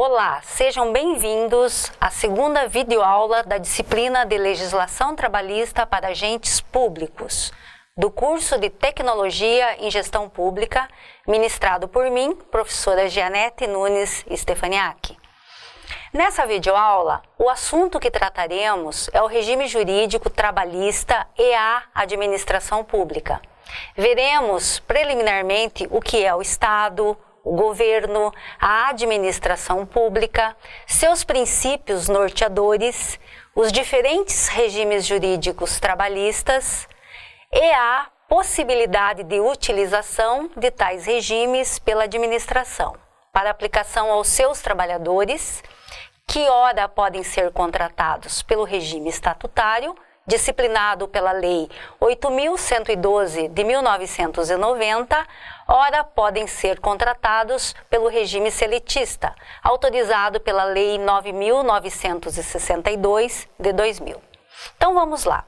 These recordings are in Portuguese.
Olá, sejam bem-vindos à segunda videoaula da disciplina de Legislação Trabalhista para Agentes Públicos, do curso de Tecnologia em Gestão Pública, ministrado por mim, professora Gianete Nunes Stefaniak. Nessa videoaula, o assunto que trataremos é o regime jurídico trabalhista e a administração pública. Veremos preliminarmente o que é o Estado, o governo, a administração pública, seus princípios norteadores, os diferentes regimes jurídicos trabalhistas e a possibilidade de utilização de tais regimes pela administração, para aplicação aos seus trabalhadores, que ora podem ser contratados pelo regime estatutário, disciplinado pela Lei 8.112 de 1990, ora podem ser contratados pelo regime seletista, autorizado pela Lei 9.962 de 2000. Então vamos lá.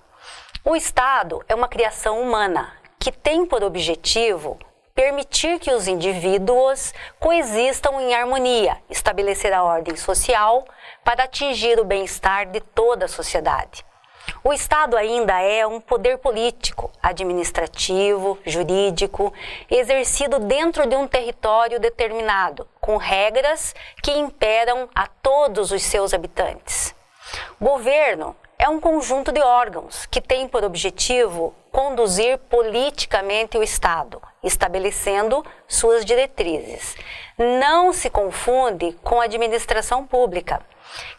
O Estado é uma criação humana que tem por objetivo permitir que os indivíduos coexistam em harmonia, estabelecer a ordem social para atingir o bem-estar de toda a sociedade. O Estado ainda é um poder político, administrativo, jurídico, exercido dentro de um território determinado, com regras que imperam a todos os seus habitantes. Governo é um conjunto de órgãos que tem por objetivo conduzir politicamente o Estado, estabelecendo suas diretrizes. Não se confunde com a administração pública,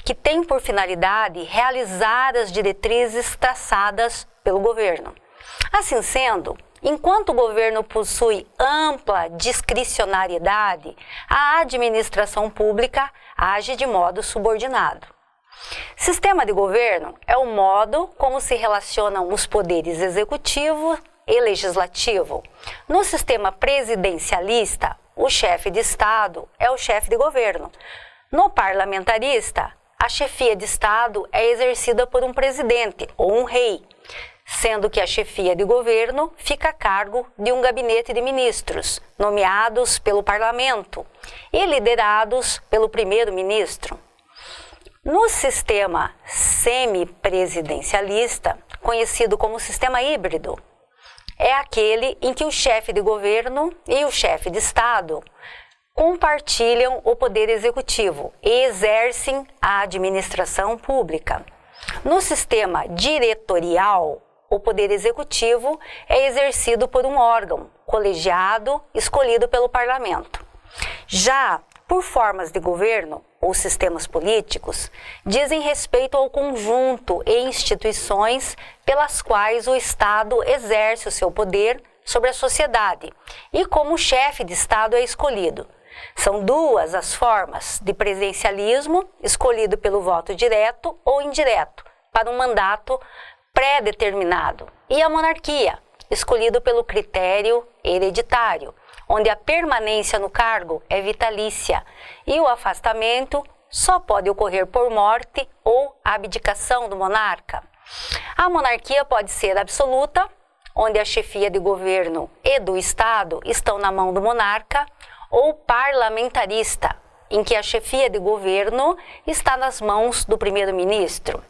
que tem por finalidade realizar as diretrizes traçadas pelo governo. Assim sendo, enquanto o governo possui ampla discricionariedade, a administração pública age de modo subordinado. Sistema de governo é o modo como se relacionam os poderes executivo e legislativo. No sistema presidencialista, o chefe de Estado é o chefe de governo. No parlamentarista, a chefia de Estado é exercida por um presidente ou um rei, sendo que a chefia de governo fica a cargo de um gabinete de ministros, nomeados pelo parlamento e liderados pelo primeiro-ministro. No sistema semipresidencialista, conhecido como sistema híbrido, é aquele em que o chefe de governo e o chefe de Estado compartilham o poder executivo e exercem a administração pública. No sistema diretorial, o poder executivo é exercido por um órgão colegiado escolhido pelo parlamento. Já por formas de governo ou sistemas políticos, dizem respeito ao conjunto e instituições pelas quais o Estado exerce o seu poder sobre a sociedade e como o chefe de Estado é escolhido. São duas as formas de presidencialismo, escolhido pelo voto direto ou indireto, para um mandato pré-determinado, e a monarquia, escolhido pelo critério hereditário, onde a permanência no cargo é vitalícia e o afastamento só pode ocorrer por morte ou abdicação do monarca. A monarquia pode ser absoluta, onde a chefia de governo e do Estado estão na mão do monarca, ou parlamentarista, em que a chefia de governo está nas mãos do primeiro-ministro.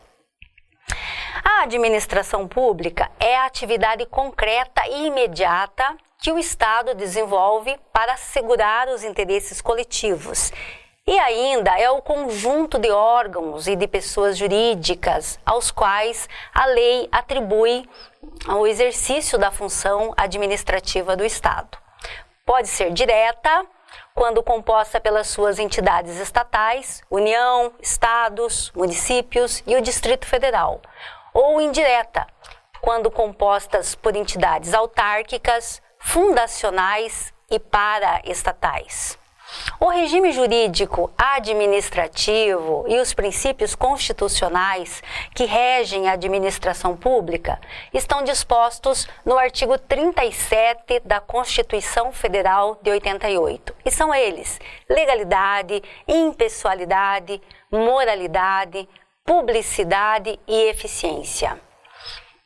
A administração pública é a atividade concreta e imediata que o Estado desenvolve para assegurar os interesses coletivos. E ainda é o conjunto de órgãos e de pessoas jurídicas aos quais a lei atribui o exercício da função administrativa do Estado. Pode ser direta, quando composta pelas suas entidades estatais, União, Estados, municípios e o Distrito Federal, ou indireta, quando compostas por entidades autárquicas, fundacionais e paraestatais. O regime jurídico administrativo e os princípios constitucionais que regem a administração pública estão dispostos no artigo 37 da Constituição Federal de 88. E são eles: legalidade, impessoalidade, moralidade, publicidade e eficiência.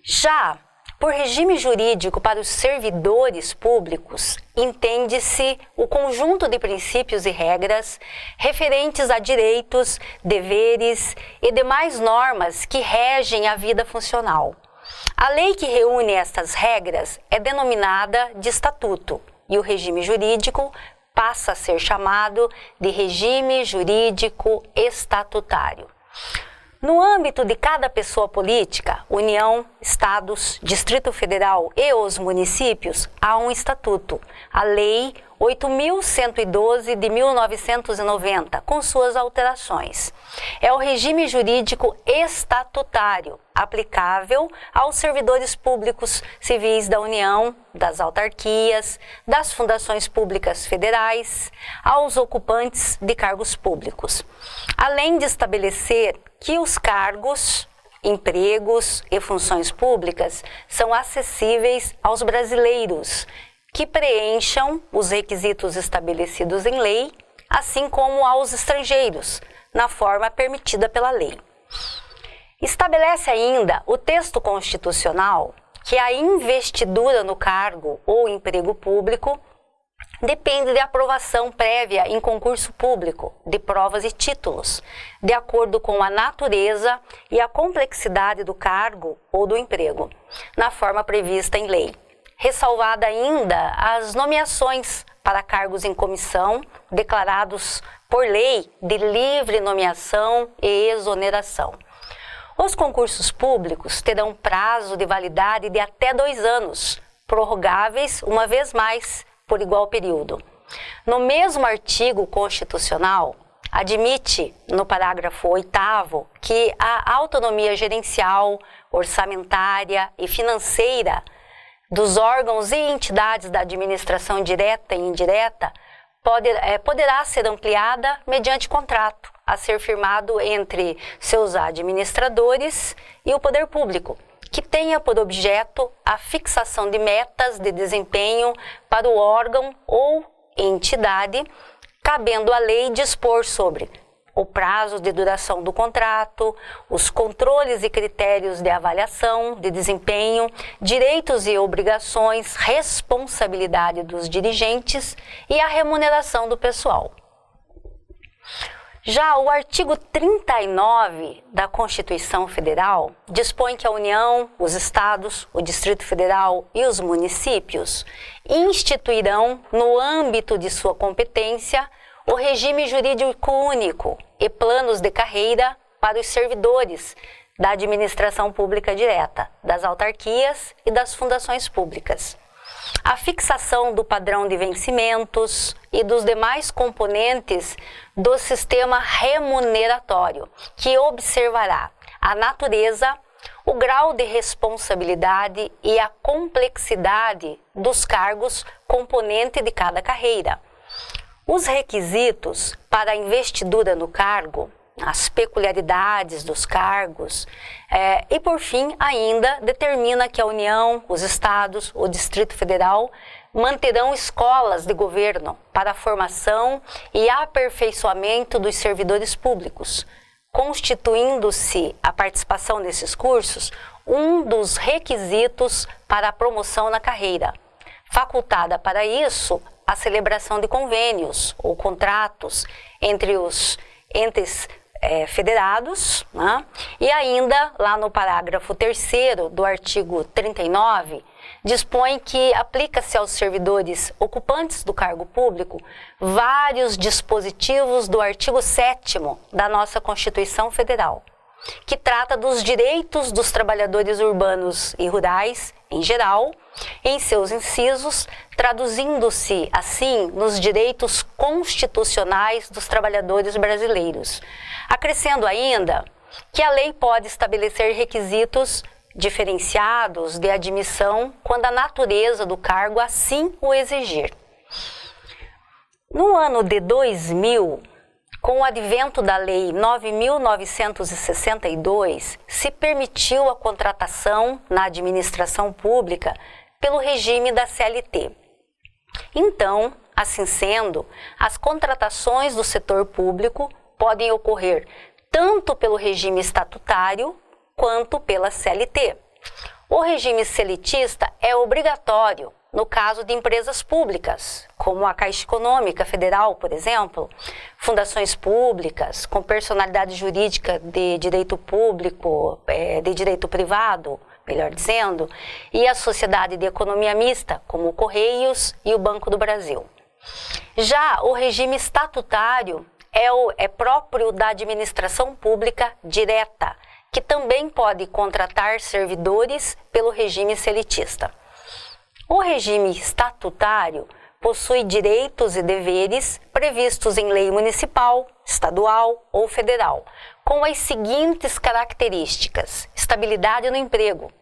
Já Por regime jurídico para os servidores públicos, entende-se o conjunto de princípios e regras referentes a direitos, deveres e demais normas que regem a vida funcional. A lei que reúne estas regras é denominada de estatuto e o regime jurídico passa a ser chamado de regime jurídico estatutário. No âmbito de cada pessoa política, União, Estados, Distrito Federal e os municípios, há um estatuto, a Lei 8.112 de 1990, com suas alterações. É o regime jurídico estatutário, aplicável aos servidores públicos civis da União, das autarquias, das fundações públicas federais, aos ocupantes de cargos públicos. Além de estabelecer que os cargos, empregos e funções públicas são acessíveis aos brasileiros que preencham os requisitos estabelecidos em lei, assim como aos estrangeiros, na forma permitida pela lei. Estabelece ainda o texto constitucional que a investidura no cargo ou emprego público depende de aprovação prévia em concurso público de provas e títulos, de acordo com a natureza e a complexidade do cargo ou do emprego, na forma prevista em lei. Ressalvada ainda as nomeações para cargos em comissão, declarados por lei de livre nomeação e exoneração. Os concursos públicos terão prazo de validade de até 2 anos, prorrogáveis uma vez mais, por igual período. No mesmo artigo constitucional, admite, no parágrafo 8º, que a autonomia gerencial, orçamentária e financeira dos órgãos e entidades da administração direta e indireta poderá ser ampliada mediante contrato a ser firmado entre seus administradores e o poder público, que tenha por objeto a fixação de metas de desempenho para o órgão ou entidade, cabendo à lei dispor sobre o prazo de duração do contrato, os controles e critérios de avaliação de desempenho, direitos e obrigações, responsabilidade dos dirigentes e a remuneração do pessoal. Já o artigo 39 da Constituição Federal dispõe que a União, os Estados, o Distrito Federal e os municípios instituirão, no âmbito de sua competência, o regime jurídico único e planos de carreira para os servidores da administração pública direta, das autarquias e das fundações públicas. A fixação do padrão de vencimentos e dos demais componentes do sistema remuneratório, que observará a natureza, o grau de responsabilidade e a complexidade dos cargos componente de cada carreira. Os requisitos para a investidura no cargo, as peculiaridades dos cargos e, por fim, ainda determina que a União, os Estados, o Distrito Federal manterão escolas de governo para a formação e aperfeiçoamento dos servidores públicos, constituindo-se a participação nesses cursos um dos requisitos para a promoção na carreira, facultada para isso a celebração de convênios ou contratos entre os entes federados, né? E ainda, lá no parágrafo 3º do artigo 39, dispõe que aplica-se aos servidores ocupantes do cargo público vários dispositivos do artigo 7º da nossa Constituição Federal, que trata dos direitos dos trabalhadores urbanos e rurais, em geral, em seus incisos, traduzindo-se, assim, nos direitos constitucionais dos trabalhadores brasileiros. Acrescendo ainda que a lei pode estabelecer requisitos diferenciados de admissão quando a natureza do cargo assim o exigir. No ano de 2000, com o advento da Lei 9.962, se permitiu a contratação na administração pública pelo regime da CLT. Então, assim sendo, as contratações do setor público podem ocorrer tanto pelo regime estatutário quanto pela CLT. O regime seletista é obrigatório no caso de empresas públicas, como a Caixa Econômica Federal, por exemplo, fundações públicas com personalidade jurídica de direito público, de direito privado, melhor dizendo, e a sociedade de economia mista, como o Correios e o Banco do Brasil. Já o regime estatutário é próprio da administração pública direta, que também pode contratar servidores pelo regime seletista. O regime estatutário possui direitos e deveres previstos em lei municipal, estadual ou federal, com as seguintes características: estabilidade no emprego,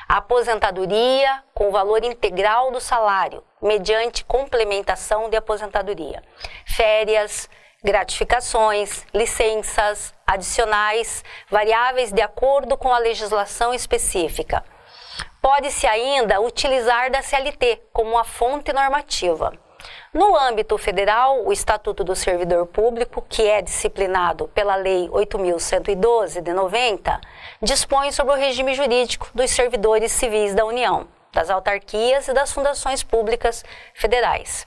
aposentadoria com o valor integral do salário, mediante complementação de aposentadoria, férias, gratificações, licenças adicionais, variáveis de acordo com a legislação específica. Pode-se ainda utilizar da CLT como uma fonte normativa. No âmbito federal, o Estatuto do Servidor Público, que é disciplinado pela Lei 8.112 de 90, dispõe sobre o regime jurídico dos servidores civis da União, das autarquias e das fundações públicas federais.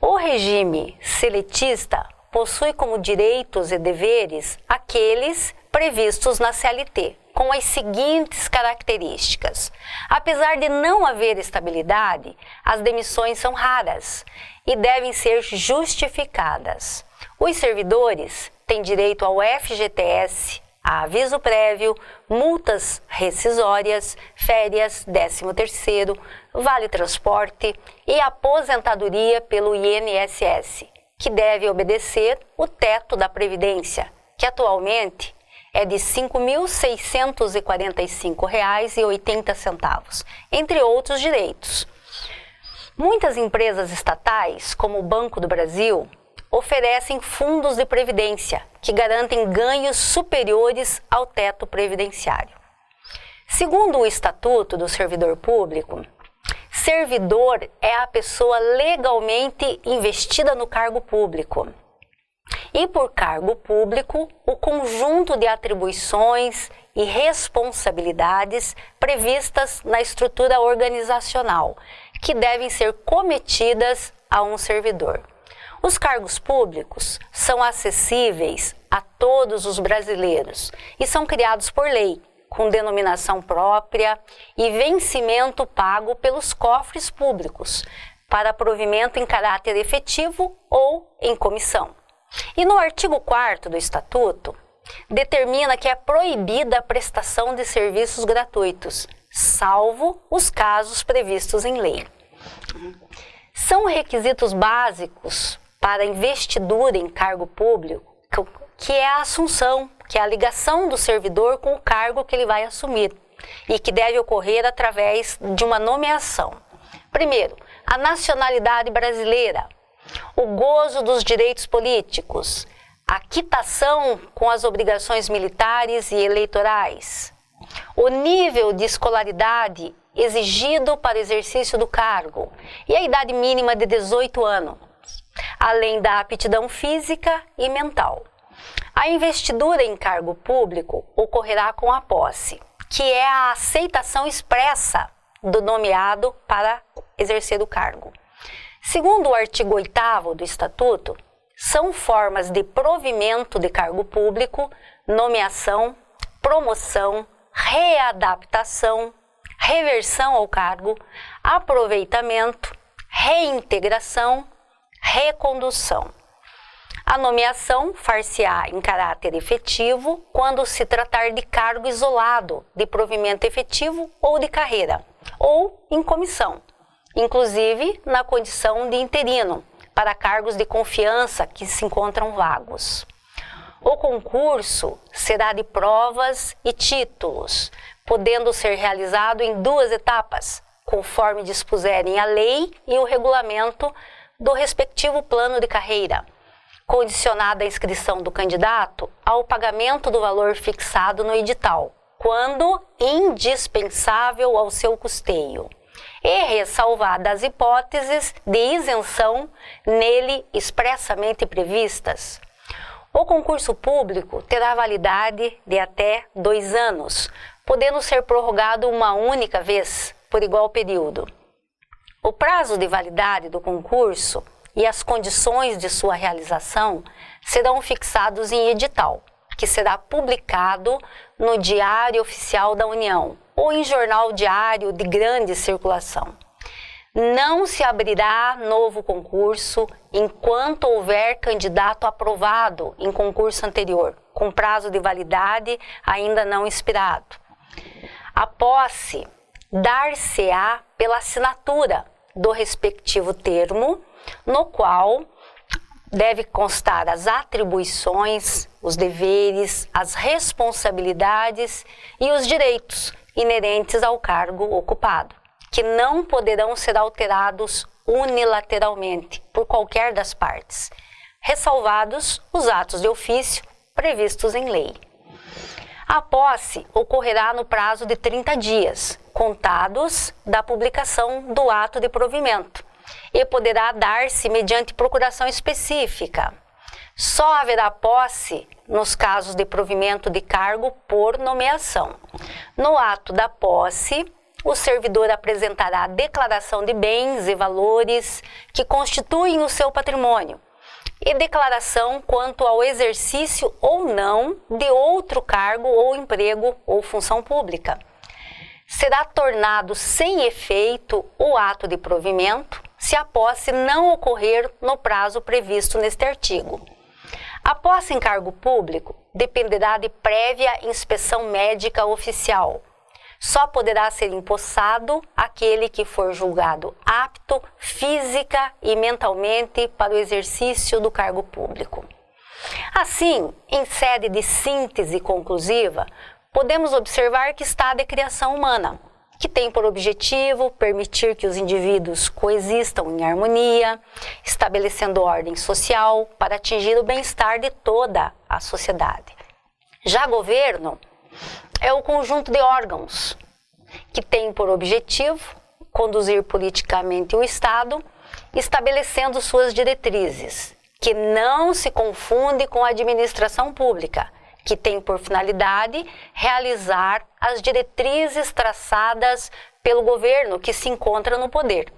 O regime seletista possui como direitos e deveres aqueles previstos na CLT, com as seguintes características. Apesar de não haver estabilidade, as demissões são raras e devem ser justificadas. Os servidores têm direito ao FGTS, a aviso prévio, multas rescisórias, férias, 13º, vale transporte e aposentadoria pelo INSS, que deve obedecer o teto da Previdência, que atualmente é de R$ 5.645,80, entre outros direitos. Muitas empresas estatais, como o Banco do Brasil, oferecem fundos de previdência que garantem ganhos superiores ao teto previdenciário. Segundo o Estatuto do Servidor Público, servidor é a pessoa legalmente investida no cargo público. E por cargo público, o conjunto de atribuições e responsabilidades previstas na estrutura organizacional, que devem ser cometidas a um servidor. Os cargos públicos são acessíveis a todos os brasileiros e são criados por lei, com denominação própria e vencimento pago pelos cofres públicos, para provimento em caráter efetivo ou em comissão. E no artigo 4º do Estatuto, determina que é proibida a prestação de serviços gratuitos, salvo os casos previstos em lei. São requisitos básicos para investidura em cargo público, que é a assunção, que é a ligação do servidor com o cargo que ele vai assumir e que deve ocorrer através de uma nomeação. Primeiro, a nacionalidade brasileira, o gozo dos direitos políticos, a quitação com as obrigações militares e eleitorais, o nível de escolaridade exigido para o exercício do cargo e a idade mínima de 18 anos, além da aptidão física e mental. A investidura em cargo público ocorrerá com a posse, que é a aceitação expressa do nomeado para exercer o cargo. Segundo o artigo 8º do Estatuto, são formas de provimento de cargo público, nomeação, promoção, readaptação, reversão ao cargo, aproveitamento, reintegração, recondução. A nomeação far-se-á em caráter efetivo quando se tratar de cargo isolado, de provimento efetivo ou de carreira, ou em comissão, inclusive na condição de interino, para cargos de confiança que se encontram vagos. O concurso será de provas e títulos, podendo ser realizado em 2 etapas, conforme dispuserem a lei e o regulamento do respectivo plano de carreira, condicionada a inscrição do candidato ao pagamento do valor fixado no edital, quando indispensável ao seu custeio, e ressalvadas as hipóteses de isenção nele expressamente previstas. O concurso público terá validade de até 2 anos, podendo ser prorrogado uma única vez por igual período. O prazo de validade do concurso e as condições de sua realização serão fixados em edital, que será publicado no Diário Oficial da União ou em jornal diário de grande circulação. Não se abrirá novo concurso enquanto houver candidato aprovado em concurso anterior, com prazo de validade ainda não expirado. A posse dar-se-á pela assinatura do respectivo termo, no qual deve constar as atribuições, os deveres, as responsabilidades e os direitos inerentes ao cargo ocupado, que não poderão ser alterados unilateralmente por qualquer das partes, ressalvados os atos de ofício previstos em lei. A posse ocorrerá no prazo de 30 dias, contados da publicação do ato de provimento, e poderá dar-se mediante procuração específica. Só haverá posse nos casos de provimento de cargo por nomeação. No ato da posse, o servidor apresentará a declaração de bens e valores que constituem o seu patrimônio e declaração quanto ao exercício ou não de outro cargo ou emprego ou função pública. Será tornado sem efeito o ato de provimento se a posse não ocorrer no prazo previsto neste artigo. A posse em cargo público dependerá de prévia inspeção médica oficial. Só poderá ser empossado aquele que for julgado apto física e mentalmente para o exercício do cargo público. Assim, em sede de síntese conclusiva, podemos observar que está a decriação humana, que tem por objetivo permitir que os indivíduos coexistam em harmonia, estabelecendo ordem social para atingir o bem-estar de toda a sociedade. Já governo é o conjunto de órgãos que tem por objetivo conduzir politicamente o Estado, estabelecendo suas diretrizes, que não se confunde com a administração pública, que tem por finalidade realizar as diretrizes traçadas pelo governo que se encontra no poder.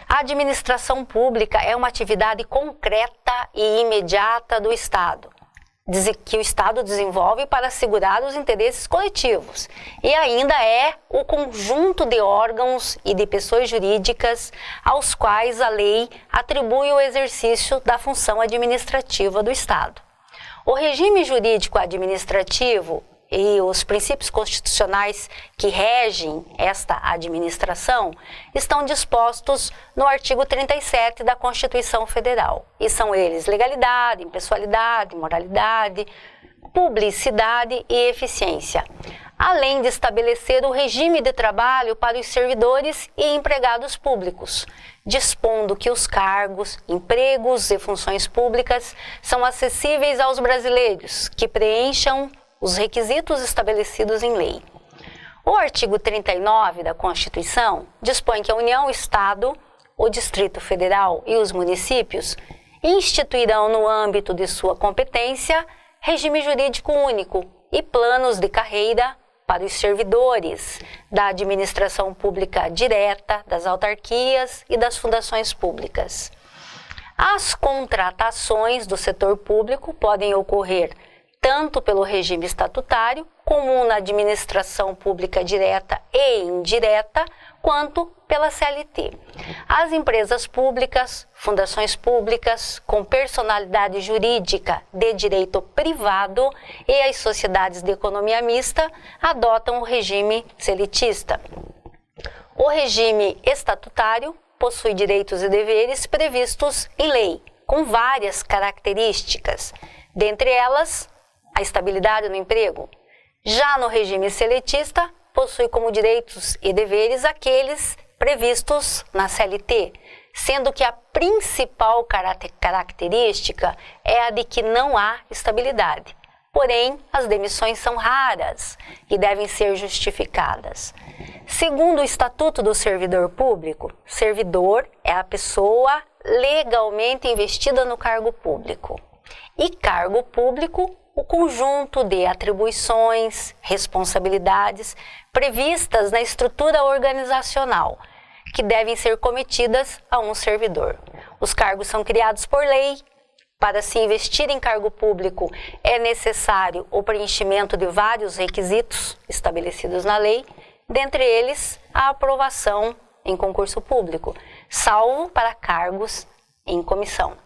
A administração pública é uma atividade concreta e imediata do Estado, que o Estado desenvolve para assegurar os interesses coletivos, e ainda é o conjunto de órgãos e de pessoas jurídicas aos quais a lei atribui o exercício da função administrativa do Estado. O regime jurídico administrativo e os princípios constitucionais que regem esta administração estão dispostos no artigo 37 da Constituição Federal. E são eles legalidade, impessoalidade, moralidade, publicidade e eficiência, além de estabelecer o regime de trabalho para os servidores e empregados públicos, dispondo que os cargos, empregos e funções públicas são acessíveis aos brasileiros que preencham os requisitos estabelecidos em lei. O artigo 39 da Constituição dispõe que a União, o Estado, o Distrito Federal e os municípios instituirão no âmbito de sua competência regime jurídico único e planos de carreira para os servidores da administração pública direta, das autarquias e das fundações públicas. As contratações do setor público podem ocorrer tanto pelo regime estatutário, comum na administração pública direta e indireta, quanto pela CLT. As empresas públicas, fundações públicas com personalidade jurídica de direito privado e as sociedades de economia mista adotam o regime seletista. O regime estatutário possui direitos e deveres previstos em lei, com várias características, dentre elas a estabilidade no emprego. Já no regime seletista, possui como direitos e deveres aqueles previstos na CLT, sendo que a principal característica é a de que não há estabilidade. Porém, as demissões são raras e devem ser justificadas. Segundo o Estatuto do Servidor Público, servidor é a pessoa legalmente investida no cargo público. E cargo público o conjunto de atribuições, responsabilidades previstas na estrutura organizacional que devem ser cometidas a um servidor. Os cargos são criados por lei. Para se investir em cargo público é necessário o preenchimento de vários requisitos estabelecidos na lei, dentre eles a aprovação em concurso público, salvo para cargos em comissão.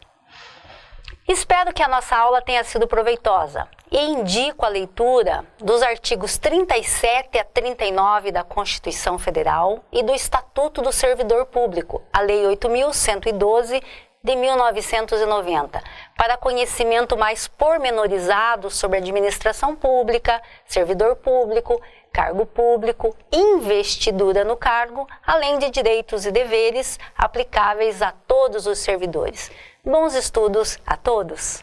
Espero que a nossa aula tenha sido proveitosa e indico a leitura dos artigos 37 a 39 da Constituição Federal e do Estatuto do Servidor Público, a Lei 8.112 de 1990, para conhecimento mais pormenorizado sobre administração pública, servidor público, cargo público, investidura no cargo, além de direitos e deveres aplicáveis a todos os servidores. Bons estudos a todos!